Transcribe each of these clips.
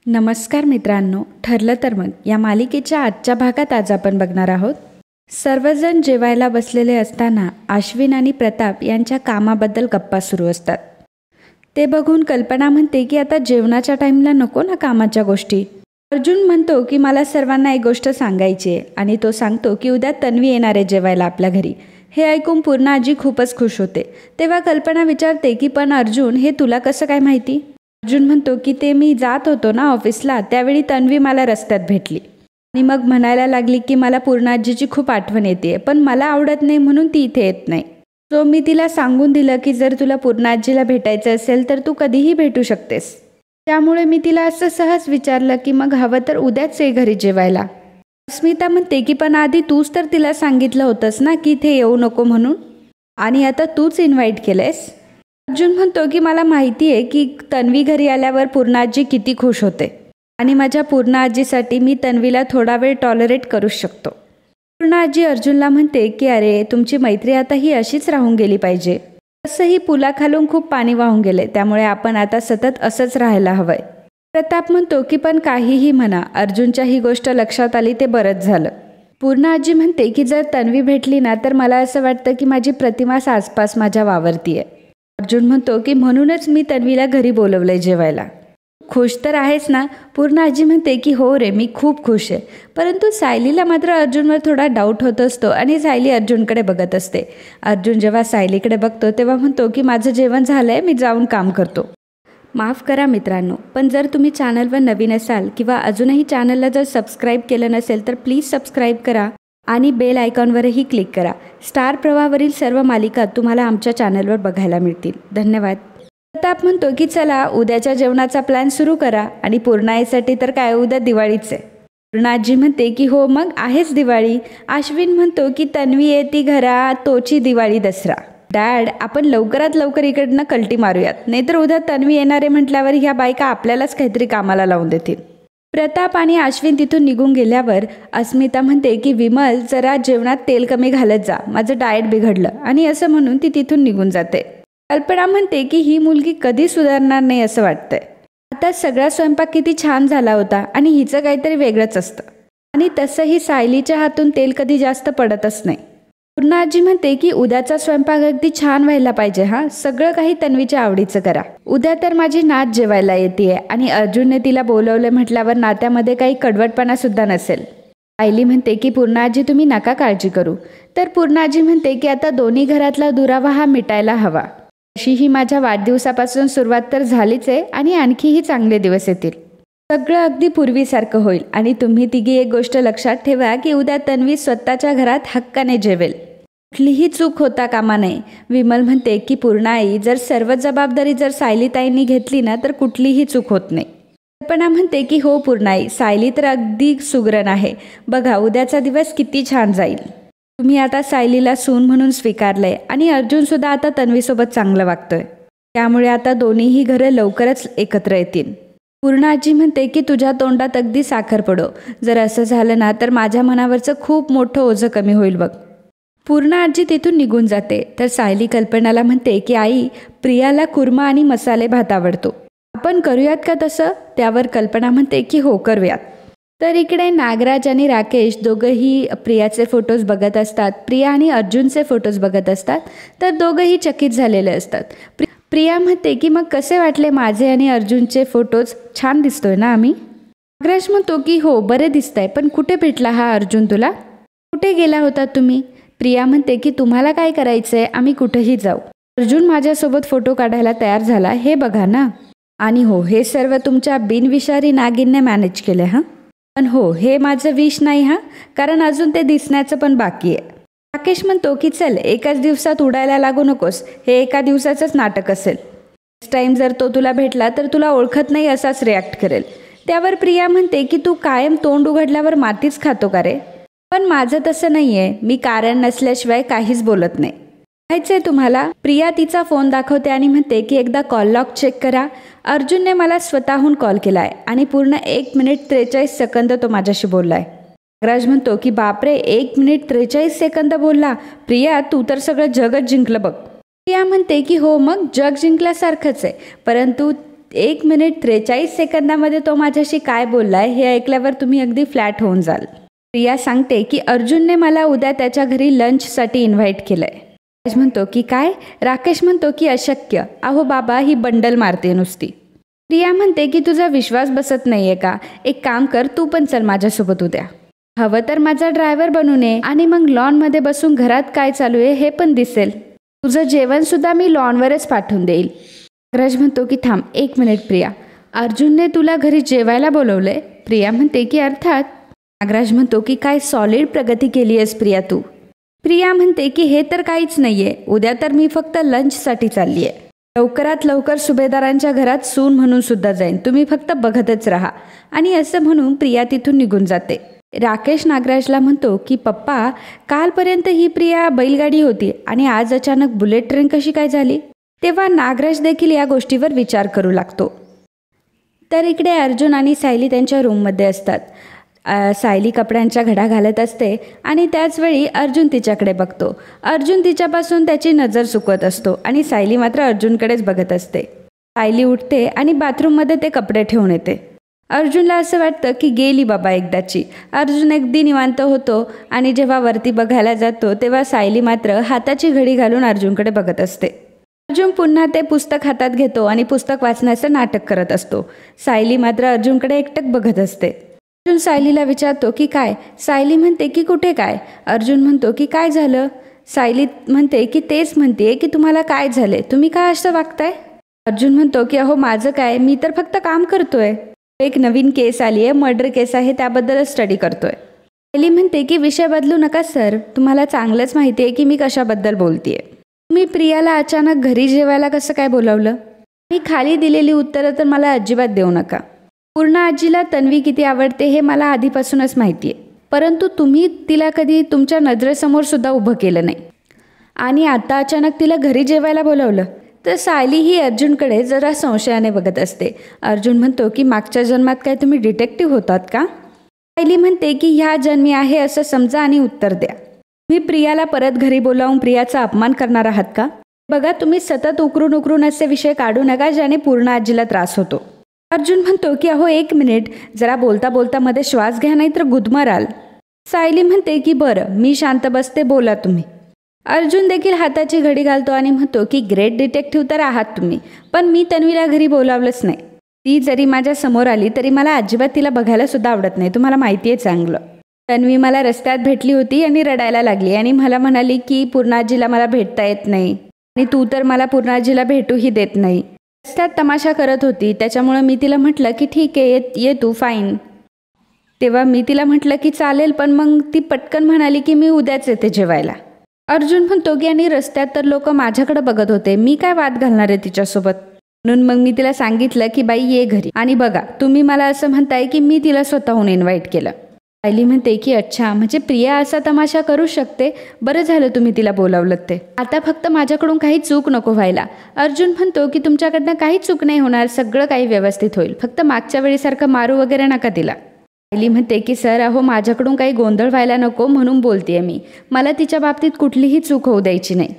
नमस्कार मित्रांनो, ठरलं तर मग या मालिकेच्या आजच्या भागात आज आपण बघणार आहोत. सर्वजण जेवायला बसलेले असताना अश्विन आणि प्रताप यांच्या कामाबद्दल गप्पा सुरू असतात. ते बघून कल्पना म्हणते की आता जेवणाच्या टाईमला नको ना कामाच्या गोष्टी. अर्जुन म्हणतो की मला सर्वांना एक गोष्ट सांगायची आहे आणि तो सांगतो की उद्या तन्वी येणार आहे जेवायला आपल्या घरी. हे ऐकून पूर्णा आजी खूपच खुश होते. तेव्हा कल्पना विचारते की पण अर्जुन, हे तुला कसं काय माहिती? अर्जुन म्हणतो की ते मी जात होतो ना ऑफिसला, त्यावेळी तन्वी मला रस्त्यात भेटली आणि मग म्हणायला लागली की मला पूर्णा आजीची खूप आठवण येते, पण मला आवडत नाही म्हणून ती इथे येत नाही. सो मी तिला सांगून दिलं की जर तुला पूर्णा आजीला भेटायचं असेल तर तू कधीही भेटू शकतेस. त्यामुळे मी तिला असं सहज विचारलं की मग हवं तर उद्याच ये घरी जेवायला. अस्मिता म्हणते की पण आधी तूच तर तिला सांगितलं होतंस ना की इथे येऊ नको म्हणून, आणि आता तूच इन्व्हाइट केलंयस. अर्जुन म्हणतो की मला माहिती आहे की तन्वी घरी आल्यावर पूर्णा आजी किती खुश होते आणि माझ्या पूर्णा आजीसाठी मी तन्वीला थोडा वेळ टॉलरेट करू शकतो. पूर्णा आजी अर्जुनला म्हणते की अरे, तुमची मैत्री आता ही अशीच राहून गेली पाहिजे. तसंही पुलाखालून खूप पाणी वाहून गेले, त्यामुळे आपण आता सतत असंच राहायला हवंय. प्रताप म्हणतो की पण काहीही म्हणा, अर्जुनच्या ही गोष्ट लक्षात आली ते बरंच झालं. पूर्णा आजी म्हणते की जर तन्वी भेटली ना तर मला असं वाटतं की माझी प्रतिमाच आसपास माझ्या वावरतीये. अर्जुन म्हणतो की म्हणूनच मी तन्वीला घरी बोलवलंय जेवायला. खुश तर आहेस ना? पूर्णा आजी म्हणते की हो रे, मी खूप खुश आहे. परंतु सायलीला मात्र अर्जुनवर थोडा डाऊट होत असतो आणि सायली अर्जुनकडे बघत असते. अर्जुन जेव्हा सायलीकडे बघतो तेव्हा म्हणतो की माझं जेवण झालंय, मी जाऊन काम करतो. माफ करा मित्रांनो, पण जर तुम्ही चॅनलवर नवीन असाल किंवा अजूनही चॅनलला जर सबस्क्राईब केलं नसेल तर प्लीज सबस्क्राईब करा आणि बेल आयकॉनवरही क्लिक करा. स्टार प्रवाहावरील सर्व मालिका तुम्हाला आमच्या चॅनलवर बघायला मिळतील. धन्यवाद. प्रताप म्हणतो की चला उद्याच्या जेवणाचा प्लॅन सुरू करा, आणि पूर्णाईसाठी तर काय, उद्या दिवाळीच आहे. पूर्णा आजी म्हणते की हो मग आहेच दिवाळी. अश्विन म्हणतो की तन्वी येती घरात, तोची दिवाळी दसरा. डॅड, आपण लवकरात लवकर इकडनं कल्टी मारूयात, नाहीतर उद्या तन्वी येणारे म्हटल्यावर ह्या बायका आपल्यालाच काहीतरी कामाला लावून देतील. प्रताप आणि अश्विन तिथून निघून गेल्यावर अस्मिता म्हणते की विमल, जरा जेवणात तेल कमी घालत जा, माझं डाएट बिघडलं, आणि असं म्हणून ती तिथून निघून जाते. कल्पना म्हणते की ही मुलगी कधी सुधारणार नाही असं वाटतंय. आता सगळा स्वयंपाक किती छान झाला होता आणि हिचं काहीतरी वेगळंच असतं, आणि तसंही सायलीच्या हातून तेल कधी जास्त पडतच नाही. पूर्णा आजी म्हणते की उद्याचा स्वयंपाक अगदी छान व्हायला पाहिजे. हा, सगळं काही तन्वीच्या आवडीचं करा. उद्या तर माझी नात जेवायला येते आणि अर्जुनने तिला बोलवलं म्हटल्यावर नात्यामध्ये काही कडवटपणा सुद्धा नसेल. सायली म्हणते की पूर्णा आजी तुम्ही नका काळजी करू. तर पूर्णा आजी म्हणते की आता दोन्ही घरातला दुरावा हा मिटायला हवा. अशीही माझ्या वाढदिवसापासून सुरुवात तर झालीच आहे आणि आणखीही चांगले दिवस येतील. सगळं अगदी पूर्वीसारखं होईल, आणि तुम्ही तिघी एक गोष्ट लक्षात ठेवा की उद्या तन्वी स्वतःच्या घरात हक्काने जेवेल. कुठलीही चूक होता कामा नये. विमल म्हणते की पूर्णाई, जर सर्व जबाबदारी जर सायलीताईंनी घेतली ना तर कुठलीही चूक होत नाही. कल्पना म्हणते की हो पूर्णाई, सायली तर अगदी सुगरण आहे. बघा उद्याचा दिवस किती छान जाईल. तुम्ही आता सायलीला सून म्हणून स्वीकारलंय आणि अर्जुनसुद्धा आता तन्वीसोबत चांगलं वागतोय, त्यामुळे आता दोन्हीही घरं लवकरच एकत्र येतील. पूर्णा आजी म्हणते की तुझ्या तोंडात अगदी साखर पडो. जर असं झालं ना तर माझ्या मनावरचं खूप मोठं ओझं कमी होईल बघ. पूर्णा आजी तिथून निघून जाते. तर सायली कल्पनाला म्हणते की आई, प्रियाला कुर्मा आणि मसाले भात आवडतो, आपण करूयात का तसं? त्यावर कल्पना म्हणते की हो करूयात. तर इकडे नागराज आणि राकेश दोघंही प्रियाचे फोटोज बघत असतात. प्रिया आणि अर्जुनचे फोटोज बघत असतात. तर दोघंही चकित झालेले असतात. प्रिया म्हणते की मग कसे वाटले माझे आणि अर्जुनचे फोटोज? छान दिसतोय ना आम्ही? नागराज म्हणतो की हो बरे दिसताय, पण कुठे भेटला हा अर्जुन तुला? कुठे गेला होता तुम्ही? प्रिया म्हणते की तुम्हाला काय करायचंय, आम्ही कुठेही जाऊ. अर्जुन माझ्यासोबत फोटो काढायला तयार झाला, हे बघा ना. आणि हो, हे सर्व तुमच्या बिनविषारी नागिनने मॅनेज केले. हां, पण हो, हे माझं विष नाही हां, कारण अजून ते दिसण्याचं पण बाकी आहे. राकेश म्हणतो की चल, एकाच दिवसात उडायला लागू नकोस, हे एका दिवसाचंच नाटक असेल. नेक्स्ट टाईम जर तो तुला भेटला तर तुला ओळखत नाही असाच रिॲक्ट करेल. त्यावर प्रिया म्हणते की तू कायम तोंड उघडल्यावर मातीच खातो का रे? पण माझं तसं नाही आहे, मी कारण नसल्याशिवाय काहीच बोलत नाही. पाहायचंय तुम्हाला? प्रिया तिचा फोन दाखवते आणि म्हणते की एकदा कॉल लॉग चेक करा. अर्जुनने मला स्वतःहून कॉल केलाय आणि पूर्ण 1 मिनिट 43 सेकंद तो माझ्याशी बोललाय. नागराज म्हणतो की बापरे, 1 मिनिट 43 सेकंद बोलला. प्रिया, तू तर सगळं जगच जिंकलं बघ. प्रिया म्हणते की हो, मग जग जिंकल्यासारखंच आहे, परंतु 1 मिनिट 43 सेकंदामध्ये तो माझ्याशी काय बोललाय हे ऐकल्यावर तुम्ही अगदी फ्लॅट होऊन जाल. प्रिया सांगते की अर्जुनने मला उद्या त्याच्या घरी लंचसाठी इन्व्हाइट केलंय. राकेश म्हणतो की काय? राकेश म्हणतो की अशक्य, अहो बाबा ही बंडल मारते नुसती. प्रिया म्हणते की तुझा विश्वास बसत नाहीये का? एक काम कर, तू पण चल माझ्यासोबत उद्या. हवं तर माझा ड्रायव्हर बनून ये आणि मग लॉनमध्ये बसून घरात काय चालू आहे हे पण दिसेल. तुझं जेवण सुद्धा मी लॉनवरच पाठवून देईल. नागराज म्हणतो की थांब 1 मिनिट प्रिया, अर्जुनने तुला घरी जेवायला बोलवलंय? प्रिया म्हणते की अर्थात. नागराज म्हणतो की काय सॉलिड प्रगती केली आहेस प्रिया तू. प्रिया म्हणते की हे तर काहीच नाहीये, उद्या तर मी फक्त लंचसाठी चालली आहे. लवकरात लवकर सुभेदारांच्या घरात सून म्हणून सुद्धा जाईन, तुम्ही फक्त बघतच राहा. आणि असं म्हणून प्रिया तिथून निघून जाते. राकेश नागराजला म्हणतो की पप्पा, कालपर्यंत ही प्रिया बैलगाडी होती आणि आज अचानक बुलेट ट्रेन कशी काय झाली? तेव्हा नागराज देखील या गोष्टीवर विचार करू लागतो. तर इकडे अर्जुन आणि सायली त्यांच्या रूममध्ये असतात. सायली कपड्यांच्या घडा घालत असते आणि त्याचवेळी अर्जुन तिच्याकडे बघतो. अर्जुन तिच्यापासून त्याची नजर चुकवत असतो आणि सायली मात्र अर्जुनकडेच बघत असते. सायली उठते आणि बाथरूममध्ये ते कपडे ठेवून येते. अर्जुनला असं वाटतं की गेली बाबा एकदाची. अर्जुन अगदी निवांत होतो आणि जेव्हा वरती बघायला जातो तेव्हा सायली मात्र हाताची घडी घालून अर्जुनकडे बघत असते. अर्जुन पुन्हा ते पुस्तक हातात घेतो आणि पुस्तक वाचण्याचं नाटक करत असतो. सायली मात्र अर्जुनकडे एकटक बघत असते. अर्जुन सायलीला विचारतो की काय? सायली म्हणते की कुठे काय? अर्जुन म्हणतो की काय झालं? सायली म्हणते की तेच म्हणते की तुम्हाला काय झाले, तुम्ही काय असं वागताय? अर्जुन म्हणतो की अहो माझं काय, मी तर फक्त काम करतोय. एक नवीन केस आली आहे, मर्डर केस आहे, त्याबद्दलच स्टडी करतोय. सायली म्हणते की विषय बदलू नका सर, तुम्हाला चांगलंच माहिती आहे की मी कशाबद्दल बोलतेय. तुम्ही प्रियाला अचानक घरी जेवायला कसं काय बोलावलं? मी खाली दिलेली उत्तरं तर मला अजिबात देऊ नका. पूर्ण आजीला तन्वी किती आवडते हे मला आधीपासूनच माहिती आहे, परंतु तुम्ही तिला कधी तुमच्या नजरेसमोर सुद्धा उभं केलं नाही आणि आता अचानक तिला घरी जेवायला बोलावलं. तर सायली ही अर्जुनकडे जरा संशयाने बघत असते. अर्जुन म्हणतो की मागच्या जन्मात काय तुम्ही डिटेक्टिव्ह होतात का? सायली म्हणते की ह्या जन्मी आहे असं समजा आणि उत्तर द्या. तुम्ही प्रियाला परत घरी बोलावून प्रियाचा अपमान करणार आहात का? बघा, तुम्ही सतत उकरून असे विषय काढू नका ज्याने पूर्ण आजीला त्रास होतो. अर्जुन म्हणतो की अहो 1 मिनिट, जरा बोलता बोलता मध्ये श्वास घ्या नाही तर गुदमराल. सायली म्हणते की बरं मी शांत बसते, बोला तुम्ही. अर्जुन देखील हाताची घडी घालतो आणि म्हणतो की ग्रेट डिटेक्टिव्ह तर आहात तुम्ही, पण मी तन्वीला घरी बोलावलंच नाही. ती जरी माझ्या समोर आली तरी मला अजिबात तिला बघायला सुद्धा आवडत नाही, तुम्हाला माहिती आहे चांगलं. तन्वी मला रस्त्यात भेटली होती आणि रडायला लागली आणि मला म्हणाली की पूर्णाजीला मला भेटता येत नाही आणि तू तर मला पूर्णाजीला भेटूही देत नाही. रस्त्यात तमाशा करत होती, त्याच्यामुळं मी तिला म्हटलं की ठीक आहे ये तू फाईन. तेव्हा मी तिला म्हटलं की चालेल, पण मग ती पटकन म्हणाली की मी उद्याच येते जेवायला. अर्जुन म्हणतो की आणि रस्त्यात तर लोक माझ्याकडे बघत होते, मी काय वाद घालणार आहे तिच्यासोबत. म्हणून मग मी तिला सांगितलं की बाई ये घरी. आणि बघा, तुम्ही मला असं म्हणताय की मी तिला स्वतःहून इन्व्हाइट केलं. सायली म्हणते की अच्छा, म्हणजे प्रिया असा तमाशा करू शकते, बरं झालं तुम्ही तिला बोलावलं ते. आता फक्त माझ्याकडून काही चूक नको व्हायला. अर्जुन म्हणतो की तुमच्याकडनं काही चूक नाही होणार, सगळं काही व्यवस्थित होईल, फक्त मागच्या वेळीसारखं मारू वगैरे नका तिला. सायली म्हणते की सर अहो माझ्याकडून काही गोंधळ व्हायला नको म्हणून बोलतेय मी, मला तिच्या बाबतीत कुठलीही चूक होऊ द्यायची नाही.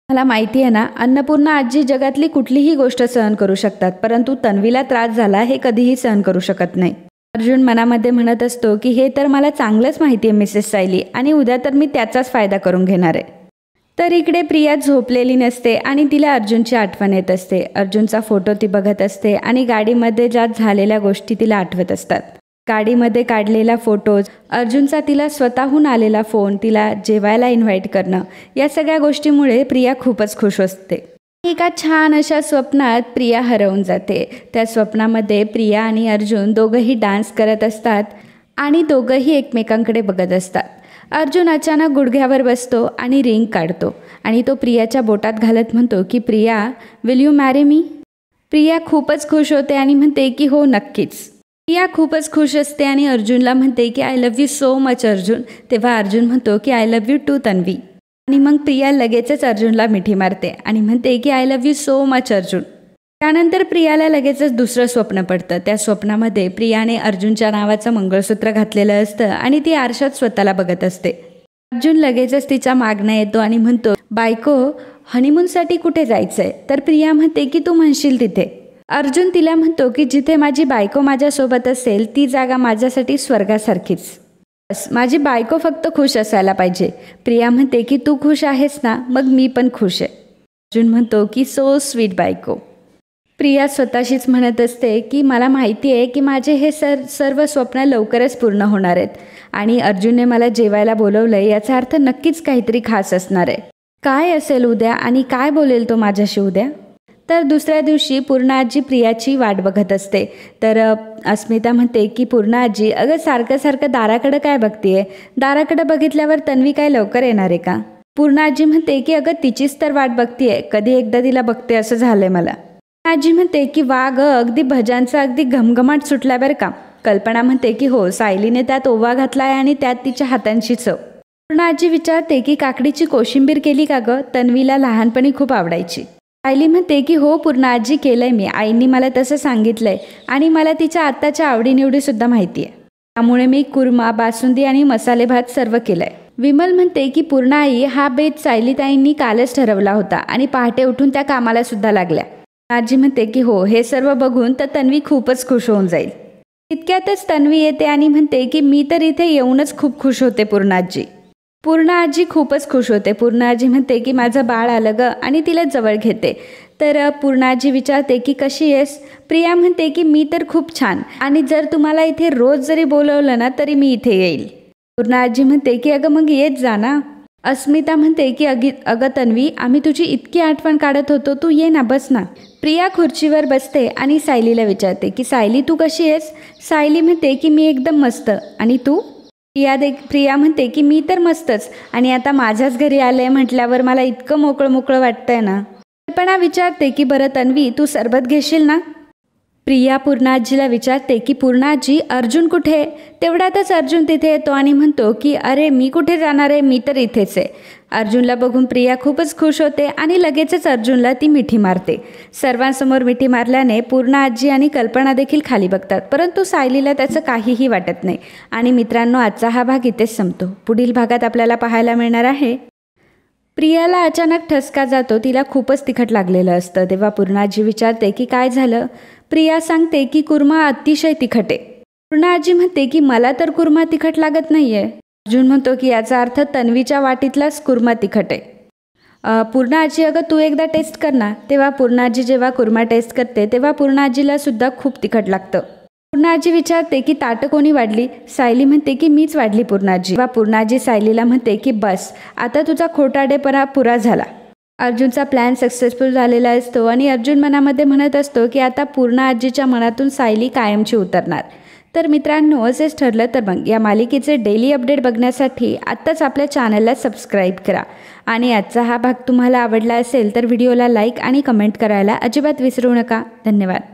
मला माहिती आहे ना, अन्नपूर्णा आजी जगातली कुठलीही गोष्ट सहन करू शकतात, परंतु तन्वीला त्रास झाला हे कधीही सहन करू शकत नाही. अर्जुन मनामध्ये म्हणत असतो की हे तर मला चांगलंच माहिती आहे मिसेस सायली, आणि उद्या तर मी त्याचाच फायदा करून घेणार आहे. तर इकडे प्रिया झोपलेली नसते आणि तिला अर्जुनची आठवण येत असते. अर्जुनचा फोटो ती बघत असते आणि गाडीमध्ये ज्या झालेल्या गोष्टी तिला आठवत असतात. गाडीमध्ये काढलेला फोटोज, अर्जुनचा तिला स्वतःहून आलेला फोन, तिला जेवायला इन्व्हाइट करणं, या सगळ्या गोष्टीमुळे प्रिया खूपच खुश असते. एका छान अशा स्वप्नात प्रिया हरवून जाते. त्या स्वप्नामध्ये प्रिया आणि अर्जुन दोघंही डान्स करत असतात आणि दोघंही एकमेकांकडे बघत असतात. अर्जुन अचानक गुडघ्यावर बसतो आणि रिंग काढतो आणि तो प्रियाच्या बोटात घालत म्हणतो की Priya, will you marry me? Priya खूपच खुश होते आणि म्हणते की हो नक्कीच. प्रिया खूपच खुश असते आणि अर्जुनला म्हणते की I love you so much Arjun. तेव्हा अर्जुन म्हणतो की I love you too Tanvi. आणि मग प्रिया लगेचच अर्जुनला मिठी मारते आणि म्हणते की I love you so much Arjun. त्यानंतर प्रियाला लगेचच दुसरं स्वप्न पडतं. त्या स्वप्नामध्ये प्रियाने अर्जुनच्या नावाचं मंगळसूत्र घातलेलं असतं आणि ती आरशात स्वतःला बघत असते. अर्जुन लगेचच तिच्या मागणं येतो आणि म्हणतो बायको, हनीमूनसाठी कुठे जायचंय? तर प्रिया म्हणते की तू म्हणशील तिथे. अर्जुन तिला म्हणतो की जिथे माझी बायको माझ्यासोबत असेल ती जागा माझ्यासाठी स्वर्गासारखीच. बस माझी बायको फक्त खुश असायला पाहिजे. प्रिया म्हणते की तू खुश आहेस ना, मग मी पण खुश आहे. अर्जुन म्हणतो की सो स्वीट बायको. प्रिया स्वतःशीच म्हणत असते की मला माहिती आहे की माझे हे सर्व स्वप्न लवकरच पूर्ण होणार आहेत आणि अर्जुनने मला जेवायला बोलवलं आहे याचा अर्थ नक्कीच काहीतरी खास असणार आहे. काय असेल उद्या आणि काय बोलेल तो माझ्याशी उद्या. तर दुसऱ्या दिवशी पूर्णा आजी प्रियाची वाट बघत असते. तर अस्मिता म्हणते की पूर्णा आजी, अगं सारखं सारखं दाराकडं काय बघतीये? दाराकडं बघितल्यावर तन्वी काय लवकर येणार आहे का? पूर्णा आजी म्हणते की अगं तिचीच तर वाट बघतीये, कधी एकदा तिला बघते असं झालंय मला. आजी म्हणते की वा ग, अगदी भजांचा अगदी घमघमाट सुटला बरं का. कल्पना म्हणते की हो, सायलीने त्यात ओवा घातलाय आणि त्यात तिच्या हातांची चव. पूर्णा आजी विचारते की काकडीची कोशिंबीर केली का ग? तन्वीला लहानपणी खूप आवडायची. सायली म्हणते की हो पूर्णा आजी, केलंय मी, आईंनी मला तसं सांगितलंय आणि मला तिच्या आत्ताच्या आवडीनिवडीसुद्धा माहिती आहे. त्यामुळे मी कुर्मा, बासुंदी आणि मसाले भात सर्व केलंय. विमल म्हणते की पूर्णा आई, हा बेत सायलीताईंनी कालच ठरवला होता आणि पहाटे उठून त्या कामाला सुद्धा लागल्या. आजी म्हणते की हो, हे सर्व बघून तर तन्वी खूपच खुश होऊन जाईल. इतक्यातच तन्वी येते आणि म्हणते की मी तर इथे येऊनच खूप खुश होते पूर्णा आजी. पूर्णा आजी खूपच खुश होते. पूर्णा आजी म्हणते की माझं बाळ आलं ग आणि तिला जवळ घेते. तर पूर्णा आजी विचारते की कशी आहेस? प्रिया म्हणते की मी तर खूप छान आणि जर तुम्हाला इथे रोज जरी बोलवलं ना तरी मी इथे येईल. पूर्णा आजी म्हणते की अगं मग येत जा ना. अस्मिता म्हणते की अगं तन्वी, आम्ही तुझी इतकी आठवण काढत होतो, तू ये ना, बस ना. प्रिया खुर्चीवर बसते आणि सायलीला विचारते की सायली तू कशी आहेस? सायली म्हणते की मी एकदम मस्त, आणि तू? प्रिया म्हणते की मी तर मस्तच आणि आता माझ्याच घरी आलंय म्हटल्यावर मला इतकं मोकळं मोकळं वाटतंय ना. कल्पना विचारते की बरं तन्वी, तू सरबत घेशील ना? प्रिया पूर्णा आजीला विचारते की पूर्णा आजी, अर्जुन कुठे? तेवढ्यातच अर्जुन तिथे येतो आणि म्हणतो की अरे मी कुठे जाणार आहे, मी तर इथेच आहे. अर्जुनला बघून प्रिया खूपच खुश होते आणि लगेचच अर्जुनला ती मिठी मारते. सर्वांसमोर मिठी मारल्याने पूर्णा आजी आणि कल्पना देखील खाली बघतात, परंतु सायलीला त्याचं काहीही वाटत नाही. आणि मित्रांनो, आजचा हा भाग इथेच संपतो. पुढील भागात आपल्याला पाहायला मिळणार आहे प्रियाला अचानक ठसका जातो. तिला खूपच तिखट लागलेलं असतं. तेव्हा पूर्णा आजी विचारते की काय झालं? प्रिया सांगते की कुर्मा अतिशय तिखट आहे. पूर्णा आजी म्हणते की मला तर कुर्मा तिखट लागत नाहीये. अर्जुन म्हणतो की याचा अर्थ तन्वीच्या वाटीतलाच कुर्मा तिखट आहे. पूर्णा आजी, अगं तू एकदा टेस्ट कर ना. तेव्हा पूर्णा आजी जेव्हा कुर्मा टेस्ट करते तेव्हा पूर्णा आजीला सुद्धा खूप तिखट लागतं. पूर्णा आजी विचारते की ताटं कोणी वाढली? सायली म्हणते की मीच वाढली पूर्णा आजी. तेव्हा पूर्णा आजी सायलीला म्हणते की बस, आता तुझा खोटारडेपणा पुरा झाला. अर्जुनचा प्लॅन सक्सेसफुल झालेला असतो आणि अर्जुन मनामध्ये म्हणत असतो की आता पूर्णा आजीच्या मनातून सायली कायमची उतरणार. तर मित्रांनो, असेच ठरलं तर मग या मालिकेचे डेली अपडेट बघण्यासाठी आत्ताच आपल्या चॅनलला सबस्क्राईब करा. आणि आजचा हा भाग तुम्हाला आवडला असेल तर व्हिडिओला लाईक आणि कमेंट करायला अजिबात विसरू नका. धन्यवाद.